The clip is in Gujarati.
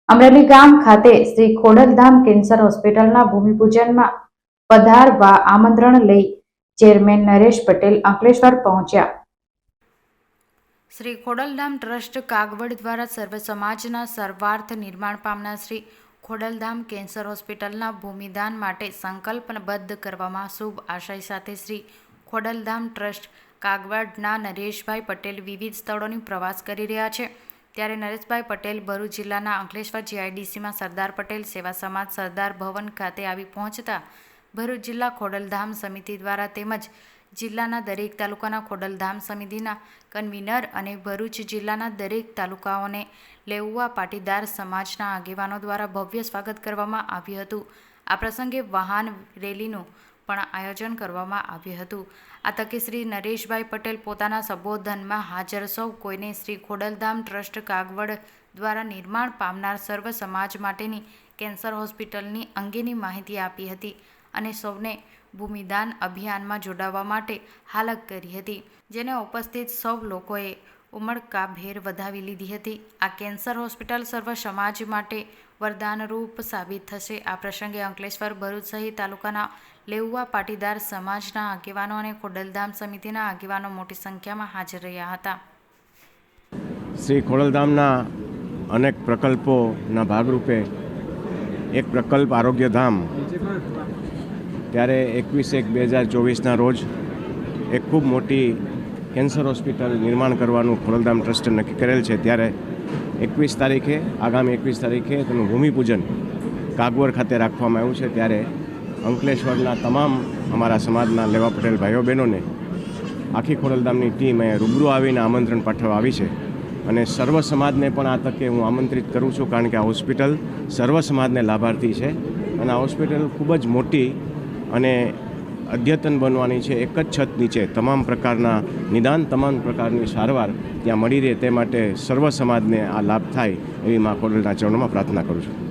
અમરેલી ગામ ખાતે શ્રી ખોડલધામ કેન્સર હોસ્પિટલના ભૂમિપૂજનમાં પધારવા આમંત્રણ લઈ ચેરમેન નરેશ પટેલ અંકલેશ્વર પહોંચ્યા। શ્રી ખોડલધામ ટ્રસ્ટ કાગવડ દ્વારા સર્વ સમાજના સર્વાર્થ નિર્માણ પામનાર શ્રી ખોડલધામ કેન્સર હોસ્પિટલના ભૂમિદાન માટે સંકલ્પબદ્ધ કરવામાં શુભ આશય સાથે શ્રી ખોડલધામ ટ્રસ્ટ કાગવડના નરેશભાઈ પટેલ વિવિધ સ્થળોની પ્રવાસ કરી રહ્યા છે। ત્યારે નરેશભાઈ પટેલ ભરૂચ જિલ્લાના અંકલેશ્વર જીઆઈડીસીમાં સરદાર પટેલ સેવા સમાજ સરદાર ભવન ખાતે આવી પહોંચતા ભરૂચ જિલ્લા ખોડલધામ સમિતિ દ્વારા તેમજ જિલ્લાના દરેક તાલુકાના ખોડલધામ સમિતિના કન્વીનર અને ભરૂચ જિલ્લાના દરેક તાલુકાઓને લેઉવા પાટીદાર સમાજના આગેવાનો દ્વારા ભવ્ય સ્વાગત કરવામાં આવ્યું હતું। આ પ્રસંગે વાહન રેલીનું પણ આયોજન કરવામાં આવ્યું હતું। આ તકે શ્રી નરેશભાઈ પટેલ પોતાના સંબોધનમાં હાજર સૌ કોઈને શ્રી ખોડલધામ ટ્રસ્ટ કાગવડ દ્વારા નિર્માણ પામનાર સર્વ સમાજ માટેની કેન્સર હોસ્પિટલની અંગેની માહિતી આપી હતી અને સૌને ભૂમિદાન અભિયાનમાં જોડાવા માટે હાલક કરી હતી, જેને ઉપસ્થિત સૌ લોકોએ ઉમળકાભેર વધાવી લીધી હતી। આ કેન્સર હોસ્પિટલ સર્વ સમાજ માટે વરદાનરૂપ સાબિત થશે। આ પ્રસંગે અંકલેશ્વર ભરૂચ સહિત તાલુકાના લેઉવા પાટીદાર સમાજના આગેવાનો અને ખોડલધામ સમિતિના આગેવાનો મોટી સંખ્યામાં હાજર રહ્યા હતા। શ્રી ખોડલધામના અનેક પ્રકલ્પોના ભાગરૂપે એક પ્રકલ્પ આરોગ્યધામ, ત્યારે 21/1/2024ના રોજ એક ખૂબ મોટી કેન્સર હોસ્પિટલ નિર્માણ કરવાનું ખોડલધામ ટ્રસ્ટે નક્કી કરેલ છે। ત્યારે 21 તારીખે આગામી 21 તારીખે તેનું ભૂમિપૂજન કાગવડ ખાતે રાખવામાં આવ્યું છે। ત્યારે અંકલેશ્વરના તમામ અમારા સમાજના લેવા પટેલ ભાઈઓ બહેનોને આખી ખોડલધામની ટીમ અહીંયા રૂબરૂ આવીને આમંત્રણ પાઠવવા આવી છે અને સર્વ સમાજને પણ આ તકે હું આમંત્રિત કરું છું, કારણ કે આ હોસ્પિટલ સર્વ સમાજને લાભાર્થી છે અને આ હોસ્પિટલ ખૂબ જ મોટી અને અદ્યતન બનવાની છે। એક જ છત નીચે તમામ પ્રકારના નિદાન, તમામ પ્રકારની સારવાર ત્યાં મળી રહે તે માટે સર્વ સમાજને આ લાભ થાય એવી મા ખોડલના ચરણોમાં પ્રાર્થના કરું છું।